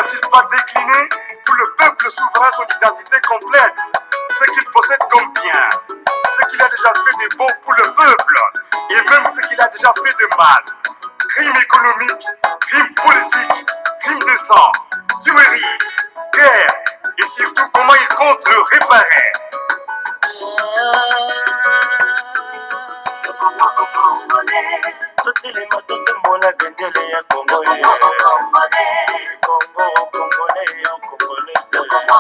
n'a-t-il pas décliné pour le peuple souverain son identité complète, ce qu'il possède comme bien, ce qu'il a déjà fait de bon pour le peuple, et même ce qu'il a déjà fait de mal? Crime économique, crime politique, crime de sang, tuerie, guerre, et surtout comment il compte le réparer. Toutes les motos de mon abendele ya Congo ye Congo Congolais c'est Congo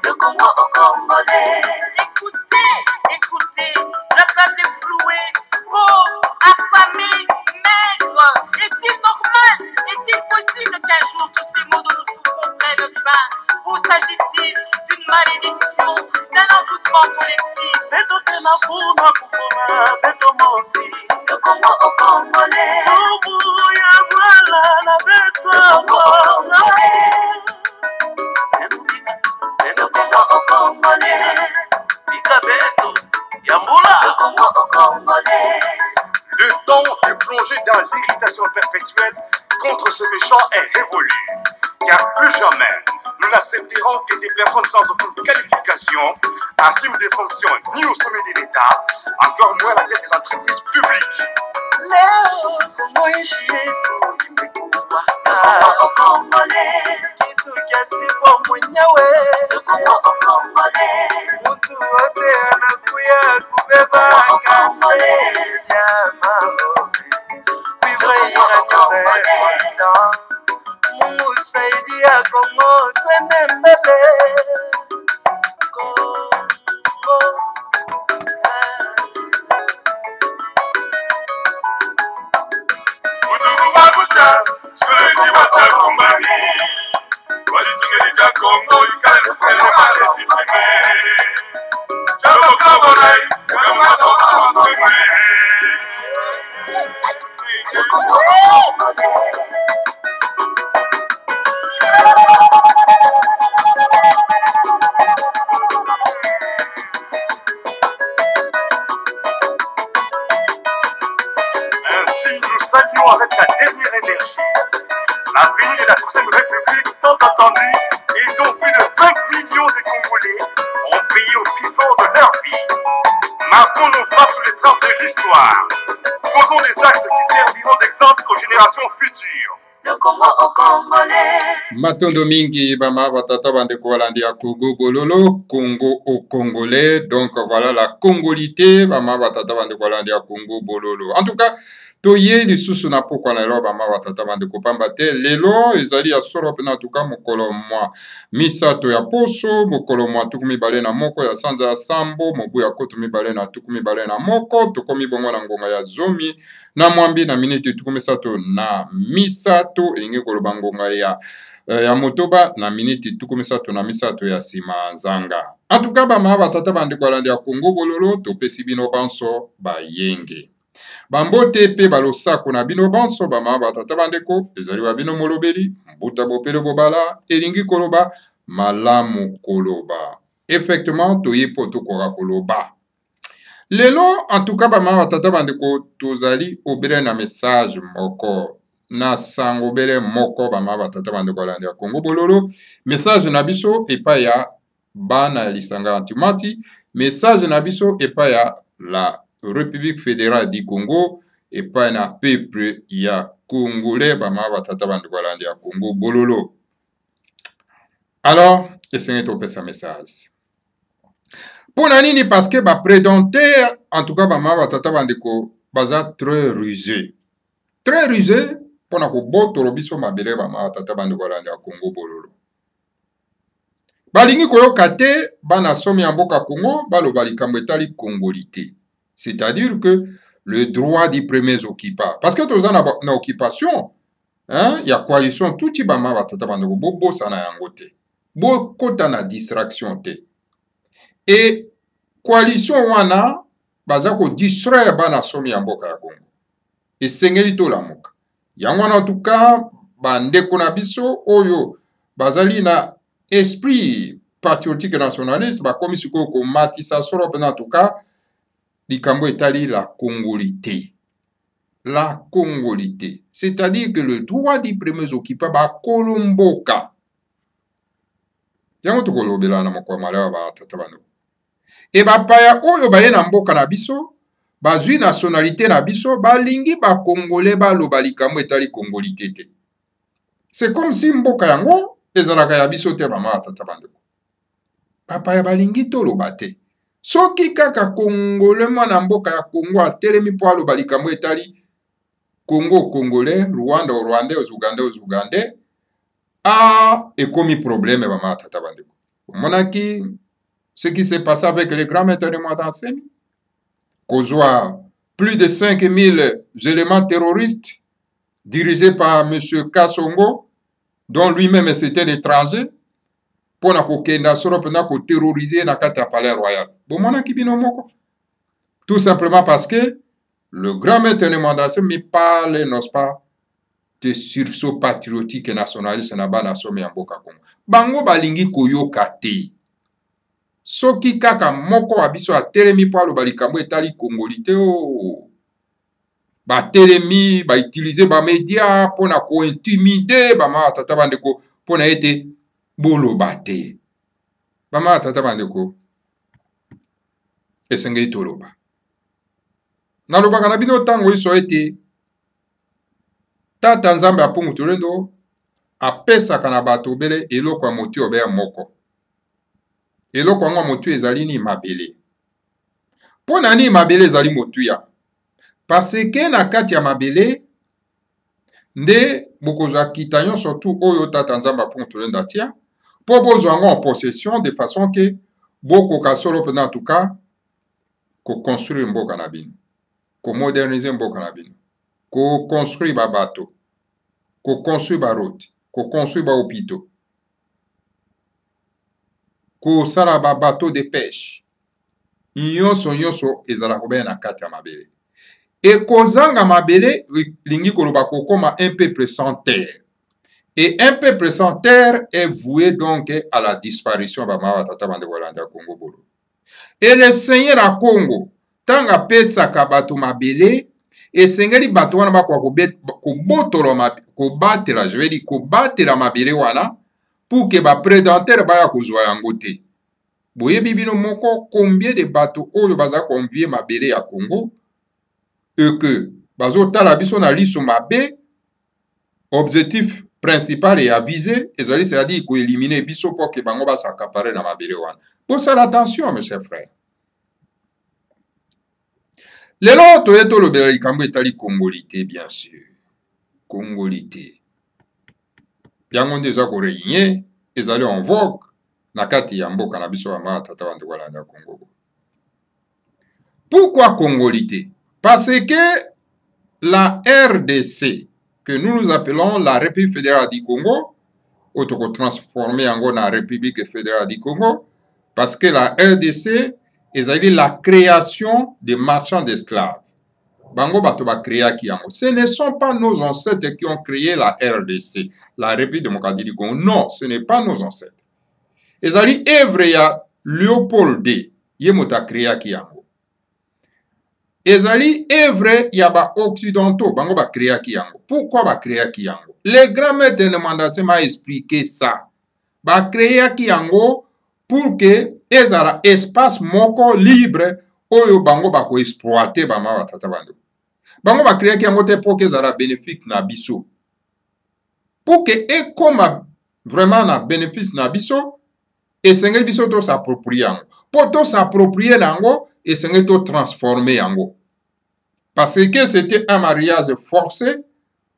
Le Congo au Congolais. Écoutez, la peuple est floué, pauvre, affamé, maigre. Est-il normal, est-il possible qu'un jour tous ces mots dont nous souffrons prennent fin? Ou s'agit-il d'une malédiction, d'un envoûtement collectif? Le Congo au Congolais. Le Congo au Congolais. Le Congo au Congolais. Le temps de plonger dans l'irritation perpétuelle contre ce méchant est révolu. Car plus jamais, nous n'accepterons que des personnes sans aucune qualification assument des fonctions ni au sommet de l'État, encore moins à la tête des entreprises publiques. Le Congo au Congolais. Le Congo au Congolais. Mungu saidia Kongo twende mbele Kongo Udugu wabucha, skuliji wacha kumbani Walitungelija Kongo, ikale mfele male sitime Chamo kaborai, kama toka mtume Le Congo au Congolais. Ainsi, nous saluons avec la dernière énergie la venue de la Troisième République tant attendue et dont plus de 5 millions de Congolais ont payé au prix fort de leur vie. Marquons nos pas sur les traces de l'histoire. Posons des actes qui serviront d'exemple aux générations futures. Le Congo au Congolais. Matondo mingi bama batata bande kolandia Congo bololo Congo au Congolais, donc voilà la congolité bama batata bande kolandia Congo bololo. En tout cas toye lisusu na pokwa na lelo bama batata bande kopamba te lelo ezali ya solo pena tuka mokolo mwa misato ya poso mokolo mwa tukumi bale na moko ya sanza ya sambo mobu ya kotumi bale na tukumi bale na moko tokomi bongo na ngonga ya zomi na mwambi na miniti tukumi sato na misato elingi koloba ngonga ya motoba na miniti tukumi sato na misato ya sima nzanga. En tout cas bama batata bande kolandia Congo bololo topesi bino banso bayenge. Bambote pe balosako na bino banso bama batata bandeko ezali wa bino molobeli mbuta bopele bobala elingi koloba malamu koloba. Effectivement toye poto koka koloba. Lelo en tout cas bama batata bandeko tozali obele na message moko na sango bele moko bama batata bandeko landia Congo bololo message na biso epa ya bana lisanga antimati message na biso epa ya la République fédérale du Congo et pas na peuple ya Congolais bama batata bandeko landia Congo bololo. Alors, essayez de faire un message. Pour nani parce que ba prédentaire en tout cas bama batata bandeko baza très rusé. Très rusé pour na ko boto biso mabele bama batata bandeko landia Congo bololo. Balingi koyoka te bana somi ya mboka Congo baloba likambo etali congolité. C'est-à-dire que le droit des premiers occupants. Parce que tous en a occupation, il y a coalition, tout le monde va tata bandeko bobo sana yangote. Beaucoup na distraction te. Et coalition wana bazako distraire bana somi ya mboka ya Congo. Et sengeli to la moka. Yangwana en tout cas bandeko na biso oyo bazali na esprit patriotique nationaliste ba komi siko ko matisa solo en tout cas likambo etali la congolité. la congolité. C'est-à-dire que le droit des premiers occupants ba kolomboka. Yango tokolobela na mokwa malawa ba tata bano. E ba paya oyo ba ye na mboka na biso, ba zui nationalité na biso, ba lingi ba congolais ba loba likambo etali congolité te. C'est comme si mboka yango ezalaka ya biso te ba tata bano. Ba paya ba lingi to loba te. Soki kaka congolais mwana mboka ya Congo atelemi po aloba likambo etali Congo congolais, Rwanda rwandais, Ougandais ougandais, ekomi problème ba tata bando. Monaki ce qui s'est passé avec les grands maîtres de moi d'enseigne, kozwa plus de 5000 éléments terroristes dirigés par M. Kassongo, dont lui-même c'était l'étranger, pour na kokenda soro pena ko terroriser na kata palais royal. Monaki bino moko. Tout simplement parce que le grand maître de moi d'enseigne me parle, n'ose pas, de sursaut patriotique et nationaliste na ba nation ya mboka Congo. Bango balingi koyoka te. Soki kaka moko abiso atelemi po aloba likambo etali congolité o. Ba telemi, ba utiliser ba média po na ko intimider ba ma tata bandeko po na ete boloba te. Ba ma tata bandeko esengei toloba. Nalobaka na bino tango iso ete tata nzambe apungu tolendo apesaka na bato bele eloko ya motu obeya moko. Eloko yango motu ezali ni mabele. Po na ni mabele ezali motu ya. Parce que na kati ya mabele nde bokozwa kita nyonso tu oyo tata nzambe apungu tolendo atia po bozwa yango en possession de façon que bokoka solo pena en tout cas ko construire mboka na bino, ko moderniser mboka na bino, ko construire ba bateau, ko construire ba route, ko construire ba hôpitaux, ko sala ba bateau de pêche. Nyonso ezala kobeya na kati ya mabele. Et kozanga mabele lingi koloba kokoma un peuple sans terre. Et un peuple sans terre est voué donc à la disparition ba mawa tata bande kolanda Congo bolo. Et le Seigneur à Congo, tanga pesaka bato mabele, et sengeli bato wana ba kobatela, je vais dire kobatela mabele wana pour que ba prédateur ba ya kozwa yango te. Boye bibino moko combien de bato oyo baza convier mabele ya Congo et que bazo tala biso na liso mabe, objectif principal et avisé, ezali c'est-à-dire ko éliminer biso pour que bango ba s'accaparer na mabele wana. Pour ça attention mes chers frères. Lelo toyeto lobela likambo etali congolité bien sûr. Congolité. Yango ndeza ko réunier ezali en vogue na kati ya mboka na biso ma tata bande kolanda Congo. Pourquoi congolité? Parce que la RDC, que nous appelons la République fédérale du Congo, auto transformé en la République fédérale du Congo, parce que la RDC est la création des marchands d'esclaves. Bango bato ba créa ki yango. Ce ne sont pas nos ancêtres qui ont créé la RDC, la République démocratique du Congo. Non, ce n'est pas nos ancêtres. Ezali œuvre ya Léopold D. Yemota créa ki yango. Ezali œuvre ya ba occidentaux, bango ba créa ki yango. Pourquoi ba créa ki yango? Les grands maîtres de Mandase m'a expliqué ça. Ba créa ki yango pour que ezala espace moko libre oyo bango ba ko exploiter ba ma tata bando. Bango ba créa ki yango te pour que ezala bénéfique na biso. Pour que e koma vraiment na bénéfice na biso, et sengeli biso to s'approprier yango. Pour to s'approprier yango, et sengeli to transformer yango. Parce que c'était un mariage forcé,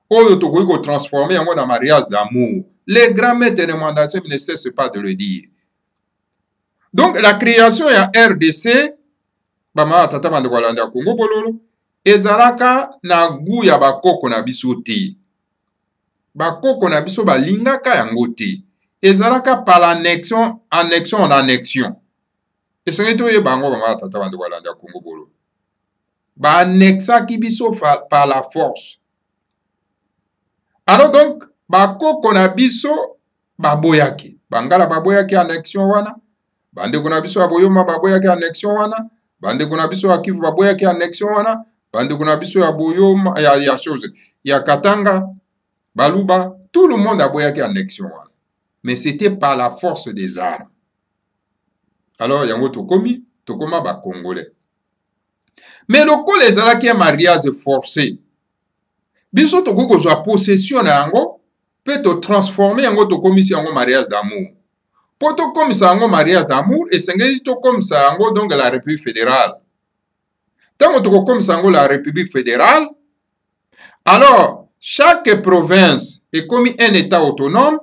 oyo to ko transformer yango na mariage d'amour. Les grands maîtres de Mandase ne cessent pas de le dire. Donc la création ya RDC, bama tata bande kolanda Congo bololo, ezalaka na gu ya bakoko na biso te. Bakoko na biso balingaka yango te. Ezalaka par l'annexion, annexion en annexion. Esengeli to ye bango bama tata bande kolanda Congo bololo. Ba annexa ki biso par la force. Alors donc, bakoko na biso baboyaki. Bangala baboyaki annexion wana. Bande kuna biso aboyoma baboyaki annexion wana. Bande kuna biso akivu baboyaki annexion wana. bandeko na biso ya boyo ya chose ya Katanga baluba tout le monde aboyaki annexion wana, mais c'était par la force des armes. Alors yango tokoma ba congolais, mais lokola ezalaki un mariage forcé, biso tokoki kozwa possession na yango mpe totransforme yango tokomisi yango mariage d'amour. Po tokomisa yango mariage d'amour esengeli tokomisa yango donc la République fédérale. Ntango tokokomisa yango la République fédérale, alors chaque province ekomi un état autonome,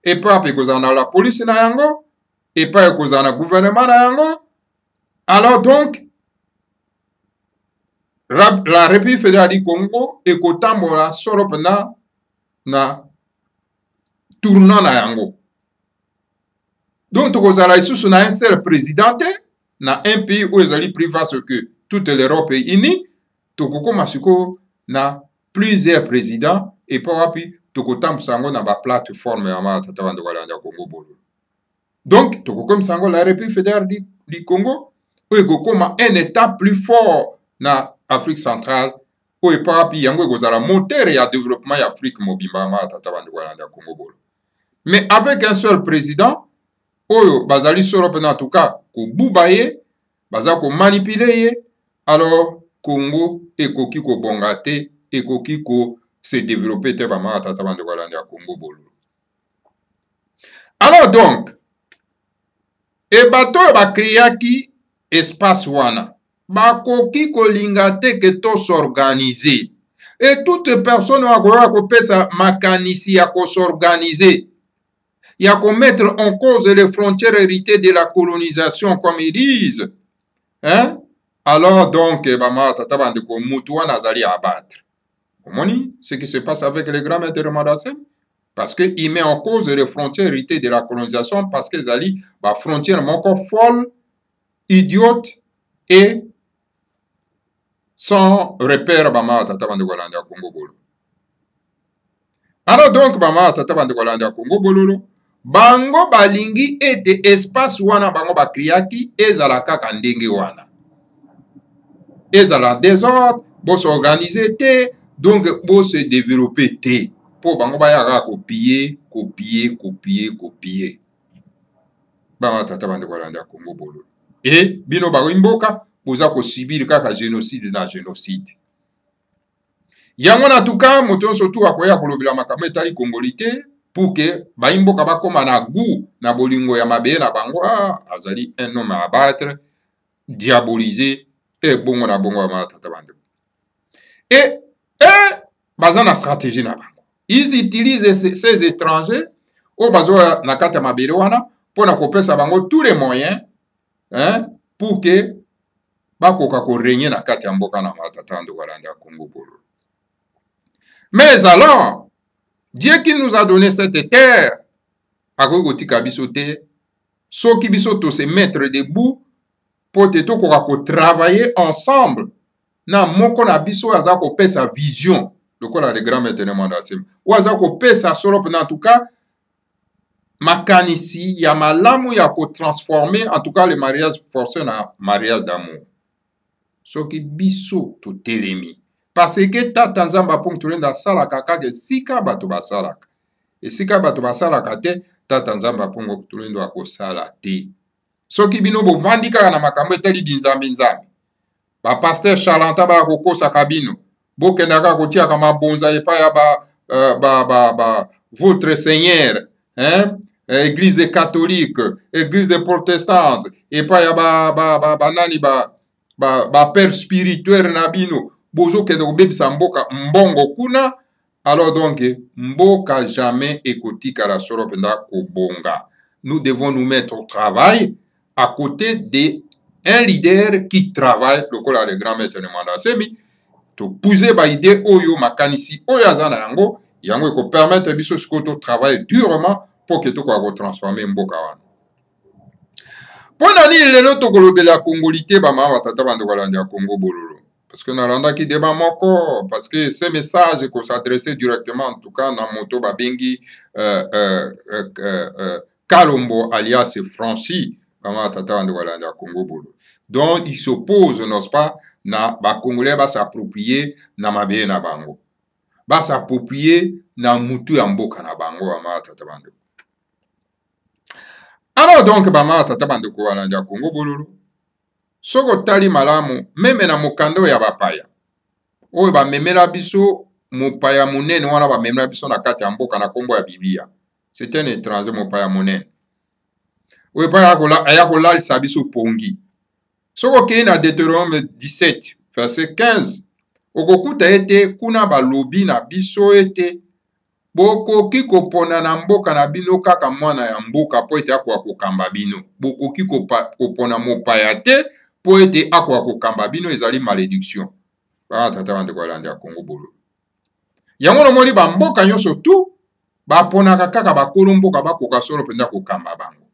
epai ekozala na la police na yango, epai ekozala na gouvernement na yango. Alors donc la République fédérale du Congo ekotambola solo pena na tournant na yango. Donc tokozala isusu na un seul président na un pays où ezali plus vaste que toute l'Europe unie, tokokoma siko na plusieurs présidents et pa wapi tokotambusa yango na ba plateforme ya matata bando balanda Congo bolo. Donc tokokomisa yango la République fédérale du Congo où ekokoma un état plus fort na Afrique centrale où epa wapi yango ekozala moteur ya développement ya Afrique mobimba matata bando balanda Congo bolo. Mais avec un seul président, oyo bazali solo pena en tout cas ko bubaye, baza ko manipuler, alors Congo ekoki ko bongate, ekoki ko se développer te ba matata bando balanda Congo bolo. Alors donc, e bato ba kriaki espace wana, bakoki kolinga te ke to s'organiser. Et toute personne akoya ko pesa makanisi ya ko s'organiser. Il y a qu'on mettre en cause les frontières héritées de la colonisation, comme ils disent. Hein? Alors donc, Moutouan Azali à abattre. Vous voyez ce qui se passe avec les grands maîtres de Madassem? Parce qu'il met en cause les frontières héritées de la colonisation, parce que Zali, la frontière est encore folle, idiote et sans repère. Alors donc, Congo Bololo. Bango balingi ete espace wana bango bakriaki ezala kaka ndenge wana. Ezala désordre, bo s'organiser te, donc bo se développer te. Po bango bayaka copier. Bango tata bande kolanda Congo bolo. Et bino bango imboka boza ko subir kaka génocide na génocide. Yango na tuka moto surtout akoya kolobela makambo etali congolité. Pour que baimboka bakoma na goût na bolingo ya mabe na bango azali un homme à abattre, diaboliser et bongo na bongo ma tata bande. Et baza na stratégie na bango. Ils utilisent ces étrangers au bazo na kata mabele wana pour na kopesa bango tous les moyens pour que bakoka ko régner na kata mboka na matata ndo walanda Congo bolo. Mais alors Dieu qui nous a donné cette terre, a so qui biso se mettre debout pour travailler ensemble. Na moko na biso azako pesa vision, le quoi les grands maîtres de Mandassem. Ou azako pesa solo en tout cas makanisi ya malamu ya ko transformer en tout cas le mariage forcé na mariage d'amour. So qui biso to telemi. Parce que tata nzamba pour tulenda salaka kage sika bato basalaka. Et sika bato basalaka te tata nzamba pour tulenda ko salate. Soki bino bo vandika na makambo etali binzambi nzambi. Ba pasteur Charlanta ba ko kosa kabino. Bo kendaka ko tia kama bonza epa ya votre Seigneur, hein? Église catholique, église protestante, epa ya nani ba père spirituel na bino. Bozo kende obebisa mboka mbongo kuna, alors donc mboka jamais ekotika la soro penda kobonga. Nous devons nous mettre au travail à côté d'un leader qui travaille, le kola le grand maître de Mandassemi, to pousser ba idée oyo makanisi oyo azana yango, yango eko permettre biso skoto travailler durement pour que to ko transformer mboka wana. Pona ni lelo to kolobela congolité ba ma batata bande kolanda Congo bololo. Parce que Nalanda qui débat encore, parce que ces messages qu'on s'adressait directement, en tout cas, dans Moto Babengi, Kalombo, alias Franci, donc il s'oppose, n'est-ce pas, na ba Congolais ba s'approprier na mabele na bango. Ba s'approprier na mutu ya mboka na bango bama tata bande. Alors donc bama tata bande ko walanja Congo bololo. Soko tali malamu meme na mokando ya bapaya. Oyo ba memela biso mopaya munene wana ba memela biso na kati ya mboka na kombo ya Biblia. C'est un étranger mopaya munene. Oyo pa ya kolalisa biso pongi. Soko kei na Deutéronome 17 verset 15. Okokuta ete kuna balobi na biso ete bokoki kopona na mboka na bino kaka mwana ya mboka po ete akwa kokamba bino. Bokoki kopona mopaya te po ete akwa kokamba bino ezali malédiction. Ba tata bande ko alandi ya Congo bolo. Yango nomoni ba mboka nyonso tu baponaka kaka bakolo mboka bakoka solo penda kokamba bango.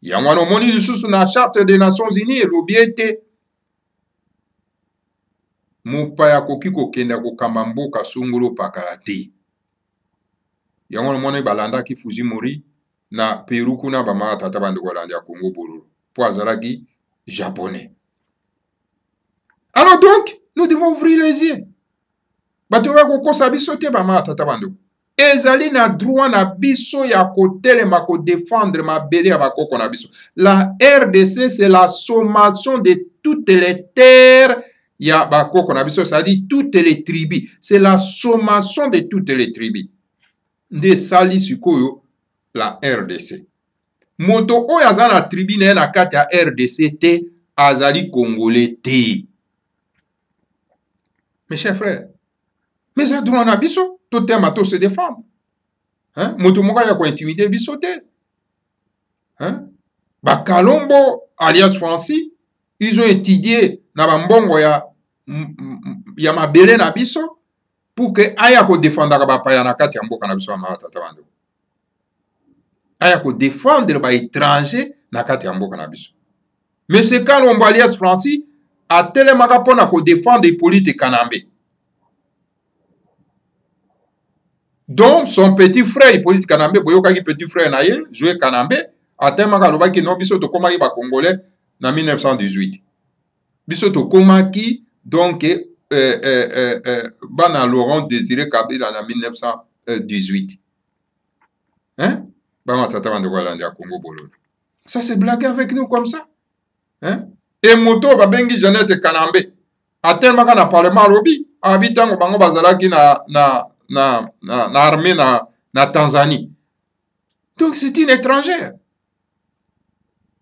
Yango nomoni lisusu na charte des Nations Unies elobi ete mopaya koki kokenda kokamba mboka songolo pakala te. Yango nomoni balandaki Fujimori na Peru kuna bama tata bande ko alandi ya Congo bolo. Po azalaki japonais. Alors donc, nous devons ouvrir les yeux. Batoya kokosa biso te bama tata bande. Ezali na droit na biso ya kotelema ko défendre mabele ya bakoko na biso. La RDC c'est la sommation de toutes les terres ya bakoko na biso, c'est-à-dire toutes les tribus. C'est la sommation de toutes les tribus. Nde sali sikoyo la RDC. Moto oyo aza na tribu na kati ya RDC te azali congolais te. Mes chers frères, mais ça droit na biso tout terme à se défendre. Hein? Moto moka ya ko intimider biso te. Hein? Ba Kalombo alias Francis, ils ont étudié na bambongo ya mabele na biso pour que aya ko défendre ba paya na kati ya mboka na biso ma tata bando. Aya ko défendre ba étranger na kati ya mboka na biso. Mais c'est Kalombo alias Francis a telemaka pona ko défendre Hippolyte Kanambe. Donc son petit frère Hippolyte Kanambe boyoka ki petit frère na ye jouer Kanambe atemaka lobaki no biso to komaki ba Congolais na 1918. Biso to komaki donc bana Laurent Désiré Kabila en 1918. Hein? Bama tata bande ko alandi ya Congo bololo. Ça c'est blaguer avec nous comme ça. Hein? Et moto babengi Jeannette Kanambe. Atemaka na parlement lobi abitango bango bazalaki na armée na Tanzanie. Donc c'est une étrangère.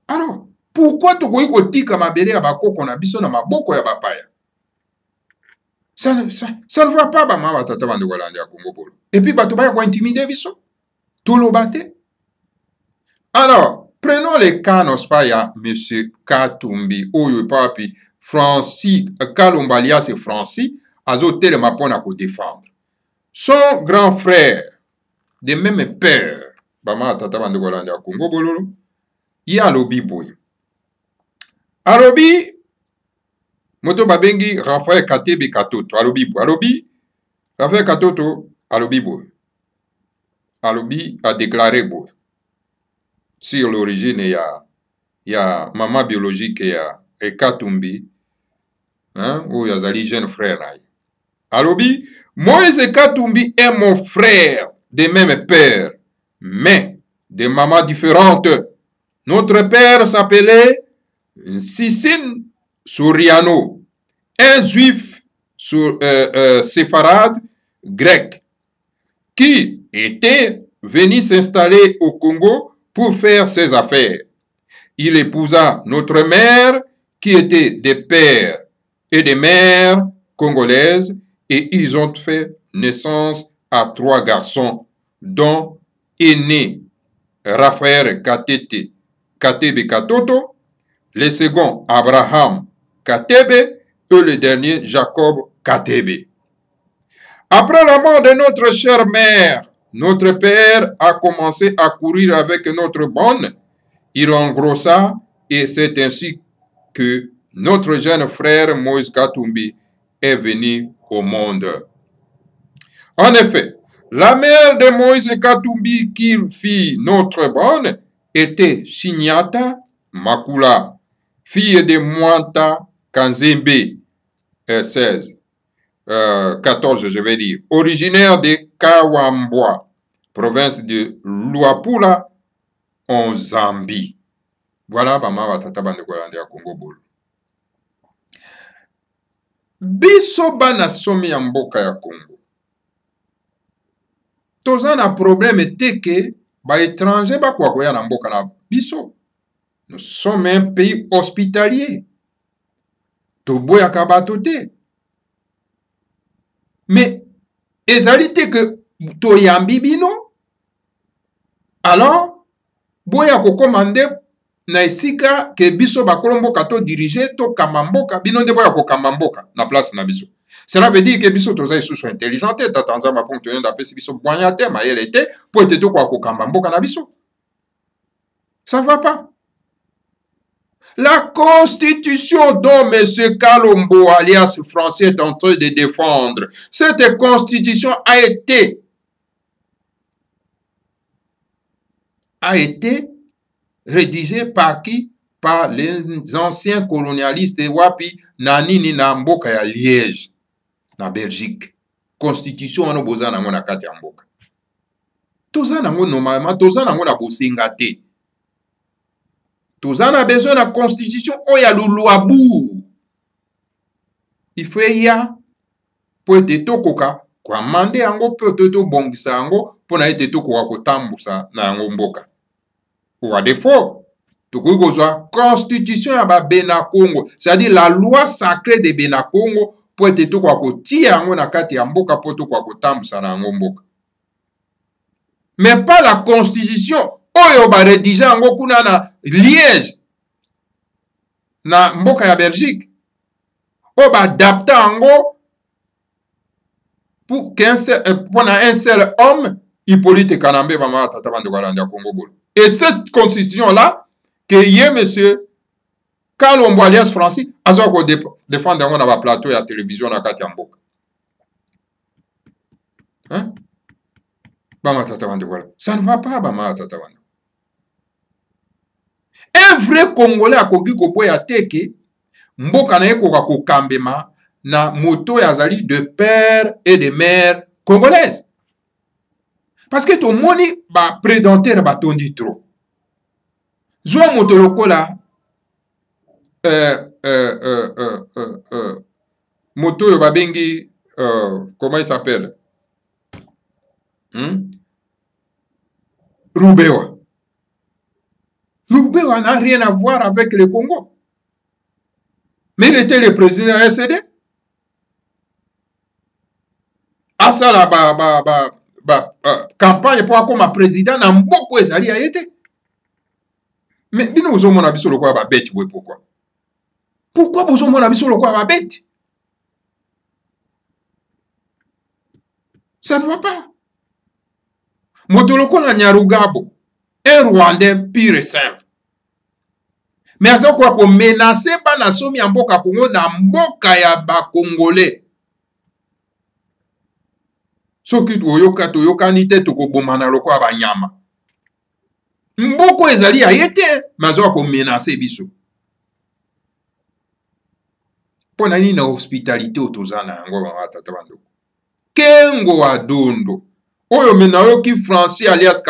Alors, pourquoi tu koyi kotika mabele ya bakoko na biso na maboko ya bapaya? Ça ne va pas bama batata bande ko alandi ya Congo bolo. Et puis bato baya ko intimider biso. Tout le baté. Alors, prenons les cas n'est-ce pas ya monsieur Katumbi oyo papi Francis Kalombo alias Francis azo telema pona ko défendre. Son grand frère de même père bama tata bande ko alandi ya Congo bololo. Ya alobi boy. Alobi moto babengi Raphaël Katebe Katoto. Alobi Raphaël Katoto alobi boy. Alobi a déclaré boy. Sur l'origine il y a maman biologique ya Katumbi. Hein, ou yazali jeune frère na. Alobi Moïse Katumbi est mon frère de même père, mais de maman différente. Notre père s'appelait Sissine Soriano, un juif séfarade grec qui était venu s'installer au Congo pour faire ses affaires. Il épousa notre mère qui était des pères et des mères congolaises et ils ont fait naissance à 3 garçons dont est né Raphaël Katebe Katoto, le second Abraham Katebe et le dernier Jacob Katebe. Après la mort de notre chère mère, notre père a commencé à courir avec notre bonne. Il engrossa et c'est ainsi que notre jeune frère Moïse Katumbi est venu au monde. En effet, la mère de Moïse Katumbi qui fit notre bonne était Shinyata Makula, fille de Mwanta Kanzembe, 16, 14, je vais dire. Originaire de Kawambwa, province de Luapula, en Zambie. Voilà, bama batata bande kolande ya Congo bolo. Biso bana somi ya mboka ya Congo. Toza na problème teke ba étranger ba kwa koya na mboka na biso. Nous sommes un pays hospitalier. Toboya kabato te. Mais ezali te que toyambi bino. Alors boya ko commander na esika ke biso bakolo mboka to diriger to kamamboka bino nde boya ko kamamboka na place na biso. Cela veut dire que biso toza isusu intelligente tatanza ma ponctionner d'apesi biso boya te mayele te po ete to kwa ko kamamboka na biso. Ça va pas. La constitution dont M. Kalombo, alias français, est en train de défendre, cette constitution a été rédigée par qui? Par les anciens colonialistes wapi nanini na mboka ya Liège, na Belgique. Constitution wana boza nango na kati ya mboka. Toza nango normalement, toza nango na bosenga te. Tous en a besoin de la constitution. Oh, il y a le Luabu. Il faut y a pour être tokoka. Kwa mande ango pour être bongisa ango pour na être tokoka kotambusa na ango mboka. Ou à défaut, toko la constitution ya ba Bena Congo. C'est-à-dire la loi sacrée de Bena Congo pour être tokoka kotia ango na kati ya mboka pour tokoka kotambusa na ango mboka. Mais pas la constitution. Oyo ba rédiger ango kuna na Liège na mboka ya Belgique. O ba adapter ango pour un seul homme, Hippolyte Kanambe bama tata bande kolanda Congo bolo. Et cette constitution là que yé monsieur Kalombo alias Francis azo ko défendre ango na ba plateau ya télévision na kati ya mboka. Hein? Bama tata bande kola. Ça ne va pas bama tata bande. Un vrai Congolais a koki koboya teke mboka na ekoka kokambema na moto ya zali de père et de mère congolaise. Parce que to moni ba prédentaire ba tondi trop. Zwa moto lokola moto yo babengi comment il s'appelle? Rubewa. Rubewa n'a rien à voir avec le Congo. Mais il était le président SED. À ça, la campagne pour comme président, n'a beaucoup ezali a été. Mais bino vous mon avis sur le quoi ba bête, oui, pourquoi? Pourquoi vous mon avis sur le quoi ba bête? Ça ne va pas. Motoloko na Nyarugabo, un Rwandais pire et simple. Mais azo kwa ko menacer ba na somi ya mboka Congo na mboka ya ba Congolais. Soki toyoka ni te tokoboma na lokwa ba nyama. Mboko ezali ayete, mazo ko menacer biso. Pona ni na hospitalité otozana ngo ba tata bandoko. Kengo adondo. Oyo menayo ki Francis alias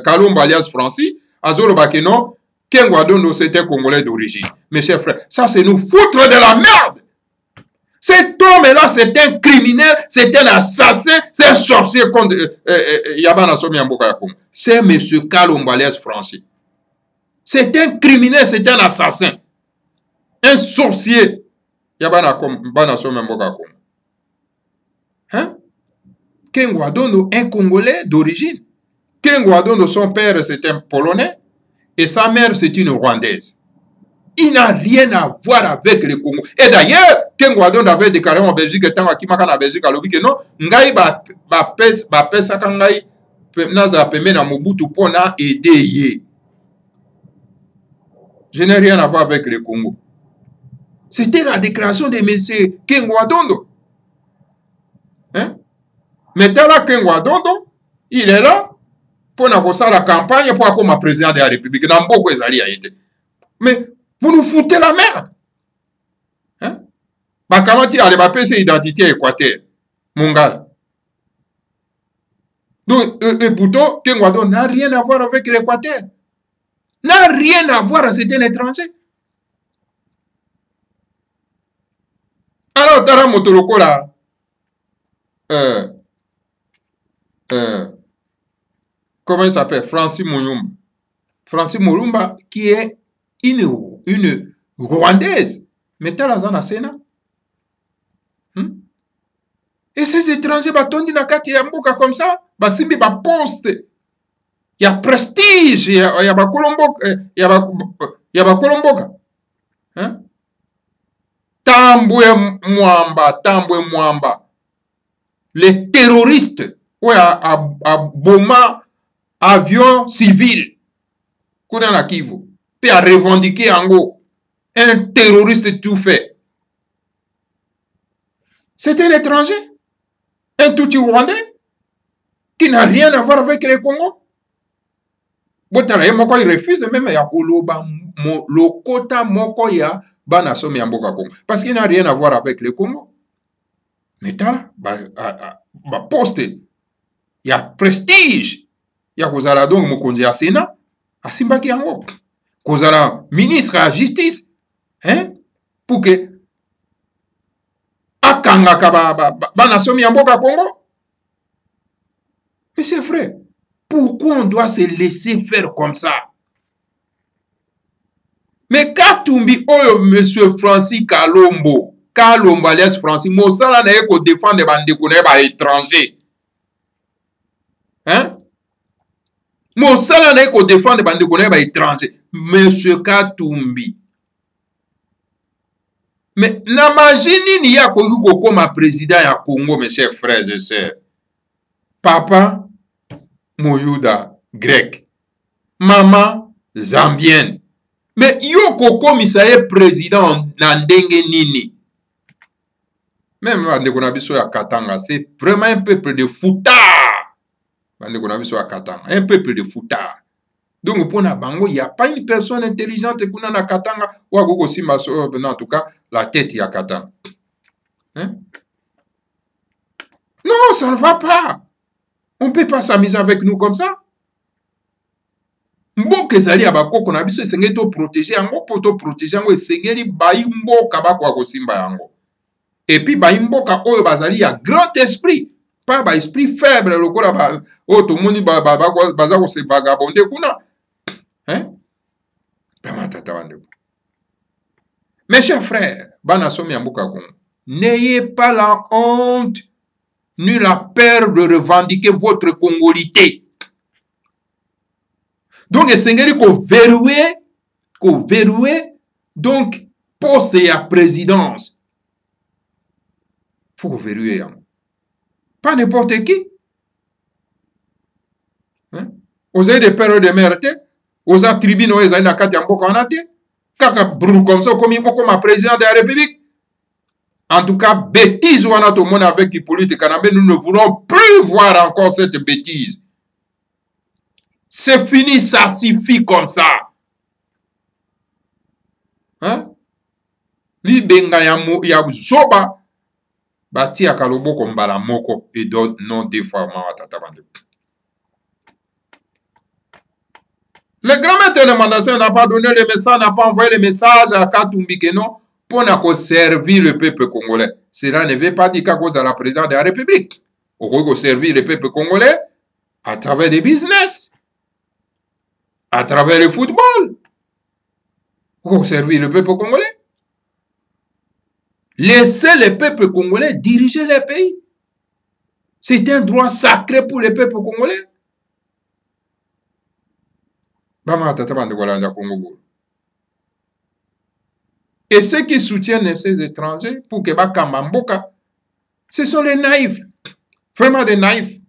Kalombo alias Francis, azolo bakeno, Kengo Adondo c'était un Congolais d'origine. Mes chers frères, ça c'est nous foutre de la merde. Cet homme-là, c'est un criminel, c'est un assassin, c'est un sorcier contre Yabana Somi Amboka Yakoum. C'est monsieur Kalombo alias Francis. C'est un criminel, c'est un assassin. Un sorcier. Yabana Somi Amboka Yakoum. Hein? Kengo Adondo, un Congolais d'origine. Kengo Adondo, son père, c'est un Polonais et sa mère, c'est une Rwandaise. Il n'a rien à voir avec le Congo. Et d'ailleurs, Kengo Adondo avait déclaré en Belgique, étant à Kimaka en Belgique, alors que non, Ngai ba pesa kangai naza peme na Mobutu pona aider. Je n'ai rien à voir avec le Congo. C'était la déclaration de M. Kengo Adondo. Hein? Mais là, Kengo Adondo, il est là pour faire la campagne pour être président de la République. Mais vous nous foutez la merde. Hein? bakamati ale bapesa identité Équateur mongala. Donc et pourtant Kengwado n'a rien à voir avec l'Équateur, n'a rien à voir, c'est un étranger. Alors tara motoloko là comment il s'appelle, Francis Mouyumba. Francis Mouyumba qui est une Rwandaise, mais t'as la zone à Sénat. Et ces étrangers batondi na kati ya mboka comme ça, basimbi ba poste, ya prestige, ya ba kolomboka, ya ba kolomboka. Hein? Tambwe mwamba. Les terroristes, ouais, à Boma, avion civil, kuna na Kivu, puis à revendiquer Ango, un terroriste tout fait. C'est un étranger, un Tutsi rwandais, qui n'a rien à voir avec les Congo. Botala, il refuse même ya koloba lokota moko ya bana somi ya mboka Congo, parce qu'il n'a rien à voir avec le Congo. Mais tala, ba poste, il y a prestige, il y a kozala donc mokonzi ya Sénat, asimbaki yango, kozala ministre à justice, hein, pour que akangaka bana somi ya mboka Congo. Mais c'est vrai, pourquoi on doit se laisser faire comme ça? Mais Katumbi oyo monsieur Francis Kalombo alias Francis Mosala na yeko défendre bandeko na ba étranger. Hein? Mosala na yeko défendre bandeko na ba étranger. Monsieur Katumbi. Mais na majini ni ya ko koma président ya Congo, mes chers frères et sœurs. Papa Moyuda grec. Maman zambienne. Mais yo koko misaye président na ndenge nini? Même bandeko na biso ya Katanga, c'est vraiment un peuple de foutards. Bandeko na biso ya Katanga, un peuple de foutards. Donc pour na bango, il n'y a pas une personne intelligente kuna na Katanga ou à gogo simba en tout cas la tête ya Katanga. Hein? Non, ça ne va pas. On ne peut pas s'amuser avec nous comme ça. Mboka ezali abakoko na biso esengeli to protéger yango, po to protéger yango esengeli bayi mboka bakwa kosimba yango. Et puis bayi mboka oyo bazali ya grand esprit, pas ba esprit faible lokola ba o to moni baza ko se vagabonde kuna. Hein? Mes chers frères, bana somi ya mboka Congo, n'ayez pas la honte ni la peur de revendiquer votre congolité. Donc, esengeli ko verrouiller, donc, poste ya présidence. Faut ko verrouiller. Pas n'importe qui. Hein? Vous avez des périodes de merde, vous avez tribune, vous avez na kati ya mboka wana te, kaka brou comme ça, comme président de la République. En tout cas, bêtise wana to mona avec les politiques kanambe, nous ne voulons plus voir encore cette bêtise. C'est fini, ça suffit comme ça. Hein? Li benga ya zoba bati ya kalobo kombala moko et d'autres non des fois mawatata bande. Le grand maître de Mandassin n'a pas donné le message, n'a pas envoyé le message à Katumbi que non pour n'a servir le peuple congolais. Cela ne veut pas dire qu'à cause de la présidence de la République. On va servir le peuple congolais à travers des business. À travers le football. Pour servir le peuple congolais. Laissez le peuple congolais diriger les pays. C'est un droit sacré pour le peuple congolais. Et ceux qui soutiennent ces étrangers pour que Bakamamboka, ce sont les naïfs. Vraiment des naïfs.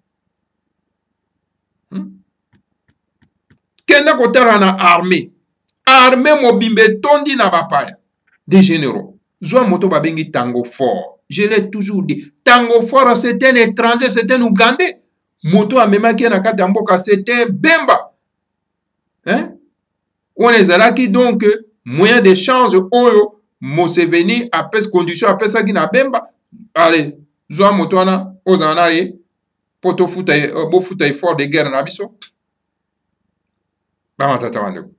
Kenda kotara na armée mobimbe tondi na bapaya des généraux zwa moto babengi Tango Fort. Je l'ai toujours dit, Tango Fort c'est un étranger, c'est un Ougandais. Moto amemaki na kati ya mboka c'est un Bemba. Hein? On ezalaki donc moyen d'échange oyo Museveni apes condition apesaki na bemba allez zwa moto wana ozala na ye po bofuta effort de guerre na biso bamatata bandeko.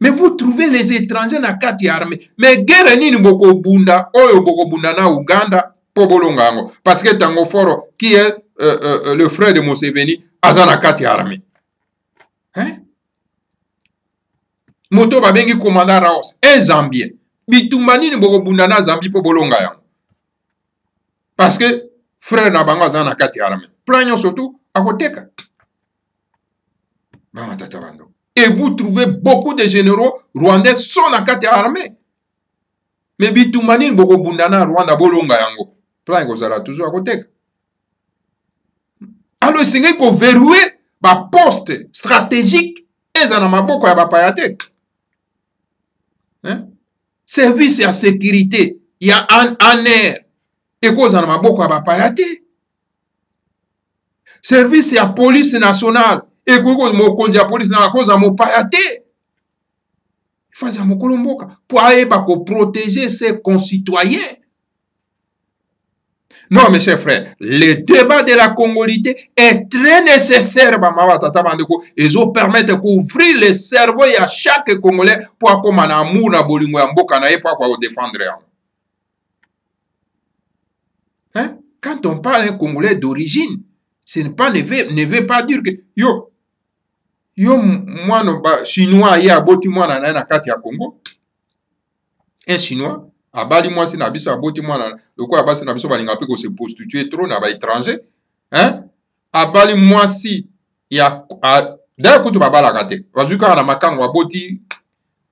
Mais vous trouvez les étrangers na kati ya armée. Mais guerre nini bokobunda oyo bokobunda na Uganda po bolonga yango parce que Tango Foro qui est le frère de Museveni aza na kati ya armée. Hein? Moto babengi commandant Raos un Zambien. Bitumba nini bokobunda na Zambie po bolonga yango parce que frère na bango aza na kati ya armée. Plan surtout akoteka. Bamatata bandeko. Et vous trouvez beaucoup de généraux rwandais sont dans la armée. Mais bitumani boko bundana Rwanda bolonga yango. Plan ko zala toujours à côté. Alors c'est qu'on verrouille ba poste stratégique et za na maboko ya bapayate. Hein? Service ya sécurité, il y a en air et ko za na maboko ya bapayate. Service ya police nationale et quoi mokonzi ya police na cause mopaya te faza mokolomboka pour aller protéger ses concitoyens. Non mes chers frères, le débat de la congolité est très nécessaire et ça permet d'ouvrir le cerveau à chaque Congolais pour comme un amour na bolingo ya mboka na ye pour défendre. Hein? Quand on parle d'un Congolais d'origine, ce ne veut pas dire que yo mwana chinois ye aboti mwana na kati ya Congo. Un chinois abali mwasi na biso aboti mwana lokola basi na biso balinga pe ko se prostituer trop na ba étranger. Hein? Abali mwasi ya d'ailleurs kutu babala kate. Bazuka na makango aboti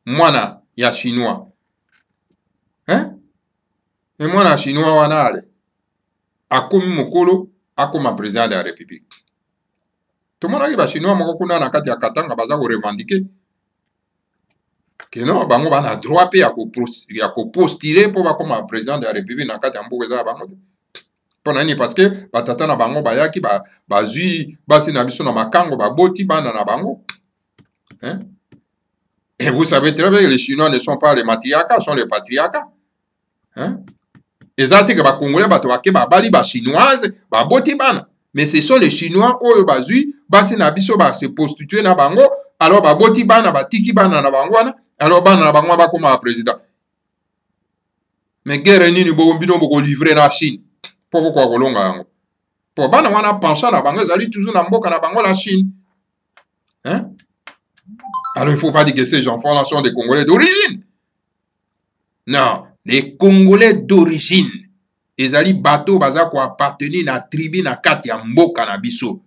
mwana ya chinois. Hein? Et mwana chinois wana ale akomi mokolo akoma président de la République. Tout le monde a dit que les Chinois ont revendiqué que non, ils ont le droit de postuler pour être président de la République. Parce que et vous savez très bien que les Chinois ne sont pas les matriarcats, sont les patriarcats. Les Congolais sont chinoises, mais ce sont les Chinois qui basi na biso ba se prostituer na bango alors ba boti bana ba tiki bana na bango alors bana na bango ba koma président. Mais guerre nini bo mbino bo livrer na Chine pour ko kolonga yango pour bana wana pension na bango zali toujours na mboka na bango la Chine. Hein? Alors il faut pas dire que ces enfants sont des Congolais d'origine. Non, les Congolais d'origine ezali bateau baza ko appartenir na tribu na kati ya mboka na biso.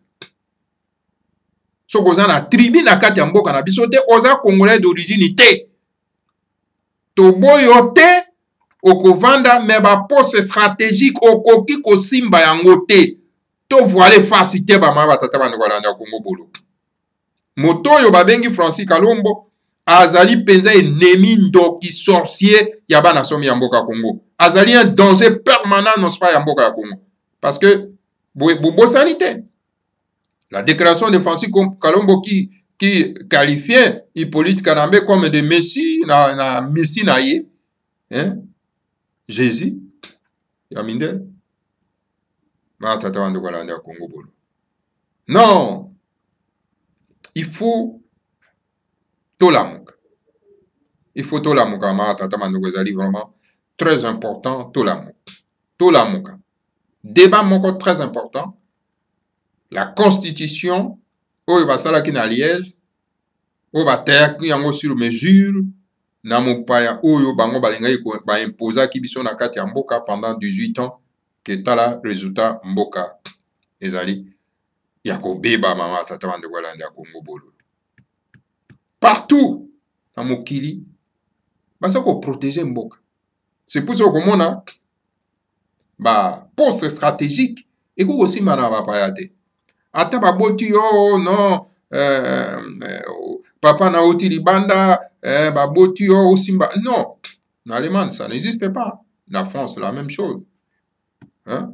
So koza na tribu na kati ya mboka na biso te oza Congolais d'origine te. Toboyo te okovanda me ba poste stratégique okoki ko simba yango te. To voile facilité ba ma batata bana kolanda Congo bolo. Moto yo babengi Francis Kalombo azali penza ennemi ndoki sorcier ya bana somi ya mboka Congo. Azali un danger permanent non pas ya mboka ya Congo. Parce que bo sanité. La déclaration de Francis Kalombo qui qualifiait Hippolyte Kanambe comme de Messie na Messie na ye, hein? Jésus, Yamindel, ma tata wando kolanda Congo bolo. Non, il faut tolamuka. Il faut tolamuka ma tata wando kozali vraiment très important tolamuka. Tolamuka. Débat moko très important. La constitution, oyo basalaki na Liège, oyo bateyaki yango sur mesure, na mopaya oyo bango balingaki ba imposaki biso na kati ya mboka pendant 18 ans, que tala résultat mboka ezali ya kobeba mama tata bande kolanda ya Congo bolo. Partout na mokili basa ko protéger mboka. C'est pour ça que komona ba poste stratégique et ko simba na bapaya te. Ata baboti yo non papa na oti libanda baboti yo osimba non en Allemagne ça n'existe pas. La France la même chose. Hein?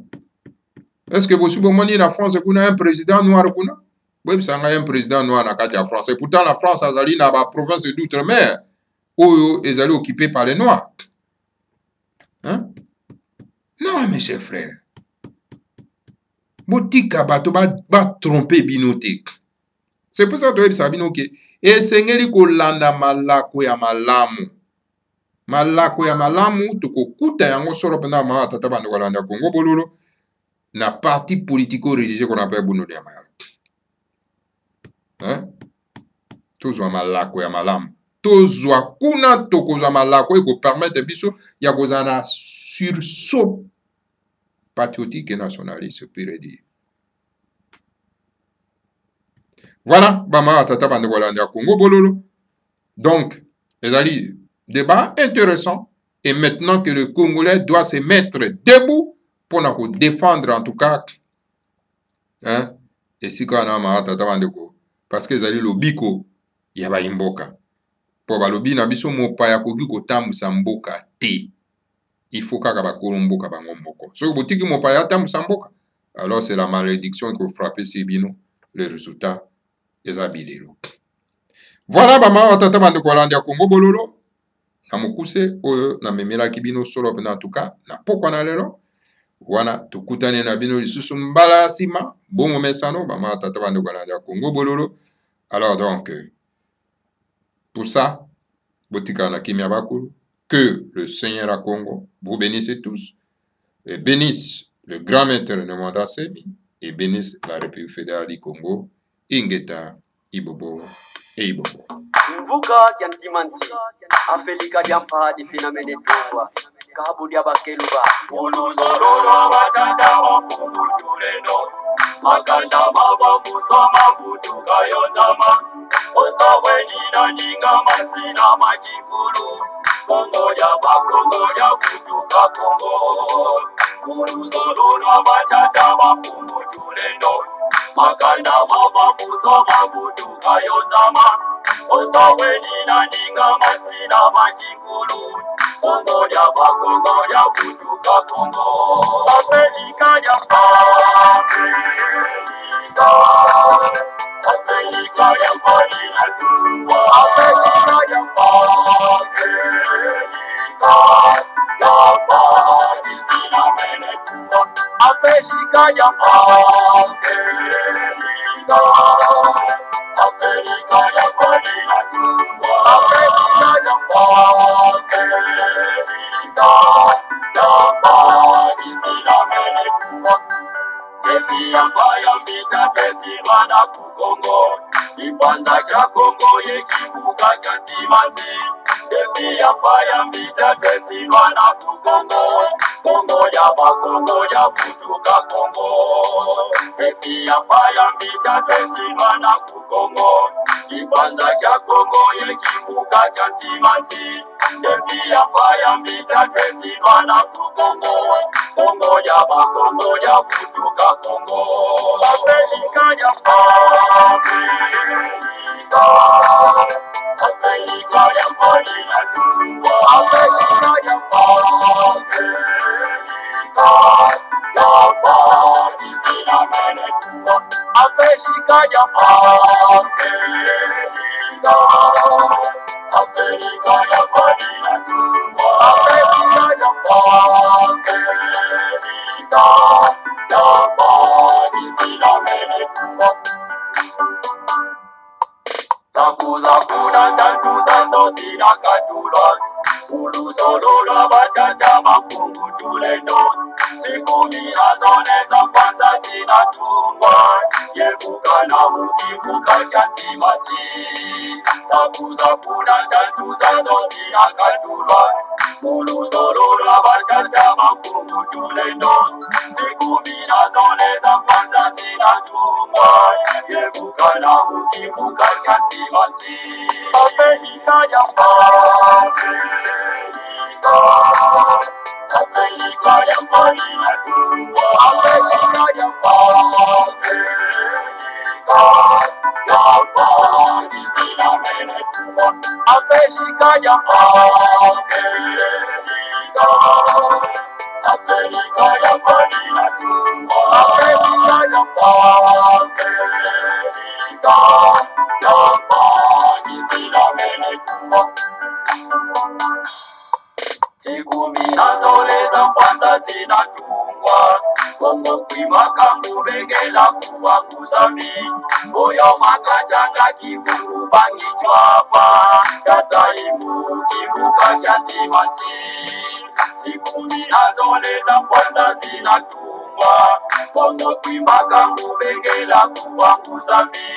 Est-ce que vous souvenez la France qu'on a un président noir kuna? Oui, ça a un président noir na kati ya France. Et pourtant la France azali na ba province d'outre-mer où ezali occupée par les noirs. Hein? Non, mes chers frères. Botika bato ba tromper binote. C'est pour ça que tu as dit que et sengeli ko landa malako ya malamu. Malako ya malamu to ko kuta yango soro pena ma tata bande ko landa Congo bololo na parti politico religieux qu'on appelle Buno de Mayala. Hein? Tozwa malako ya malamu. Tozwa kuna tokozwa malako e ko permettre biso ya kozana sursaut patriotique et nationaliste, peut dire. Voilà, Bama Tata Bande Walanda Congo Bololo. Donc, les débat intéressant. Et maintenant que le Congolais doit se mettre debout pour nous défendre en tout cas. Hein? Et si quand on a Tata Bande Ko, parce que les le biko, il y a une boka. Pour balobi na biso mo pa ya kogi ko tamusa mboka te. Il faut qu'à Kolomboka Bangomboko. Si vous dites que mon père est Samboka, alors c'est la malédiction qui frappe ces binos, le résultat des habillés. Voilà, Bama, Tata Bande Kolandia Congo Bololo. Namukuse, Oyo, Namemela Kibino, Solo, en tout cas, na poko na lelo. Wana, Tukutane Nabino, Sussumbala Sima, bon moment sano, Bama, Tata Bande Kolandia Congo Bololo. Alors donc, pour ça, Botika na Kimia Bakuru. Que le Seigneur à Congo vous bénisse tous et bénisse le grand maître de Mwanda Semi et bénisse la République fédérale du Congo, Ingeta, Ibobo et Ibobo. Mvuka Yantimanti, Afelika Yampa, di Finamene Towa, Kabudia Bakeluba, Oluzororo Watanda Wapungu Tuleno, Makanda Mava Musama Futuka Yotama, Osaweni Naninga Masina Makikulu, Kongo ya Futuka Kongo, Oluzororo Watanda Wapungu Tuleno, Makanda Mava Musama Futuka Yotama, Osaweni Naninga Masina Makikulu, Kongo ya Futuka Kongo. Afrika ya Afrika ya Marina Tumba. Afrika ya Parisina Menetua. Afrika ya Afrika ya Marina Tumba. Afrika ya Wana kukongo Ipanza kya Kongo yekibuka kya timanzi Defi ya paya mbita keti wana kukongo Kongo ya bakongo ya futuka Kongo Defi ya paya mbita keti wana kukongo Ipanza kya Kongo yekibuka kya timanzi Defi ya paya mbita keti wana kukongo Kongo ya bakongo ya futuka Kongo Afrika ya Afrika ya Marina Tumba. Afrika ya Parisina Menetua. Afrika ya Afrika ya Marina Tumba. Afrika ya Parisina Menetua. Zakuza kuna tantuza sosina katulwa Ulusolola batata makungu tuleno Sikumi azoneza kwanza zinatungwa Yevuka na mukivuka kantimati Zakuza kuna tantuza sosina katulwa Ulusolola batata makungu tuleno Sikumi azoneza kwanza zinatungwa Yevuka na mukivuka kantimati Afrika ya Afrika ya Marina Tumba. Afrika ya Parisina Menetua. Afrika ya Afrika ya Marina Tumba. Afrika ya Parisina Menetua. Sikumi azole Makambu bengela kuva kuzami Oyo makatanga kifungu bangi chwapa Kasaimu kivuka chantimanti Sikumi nazo leza kwanza zinatumwa Kongo makambu bengela kuva kuzami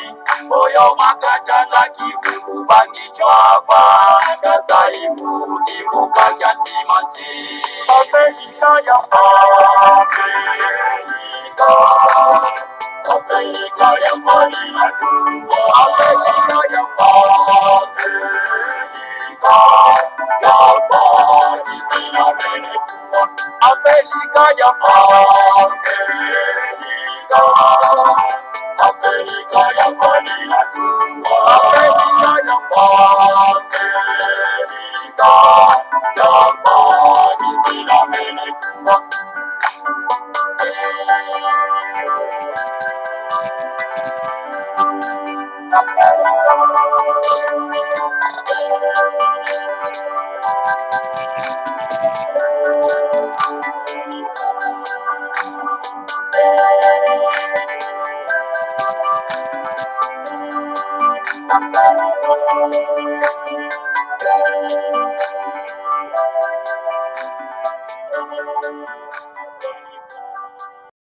Oyo makatanga kifungu bangi chwapa Kasaimu kivuka chantimanti Afrika ya Afrika ya mbali na tumbo Afrika ya mbali sina mene tumbo Afrika ya Afrika ya mbali na tumbo Afrika ya mbali sina mene tumbo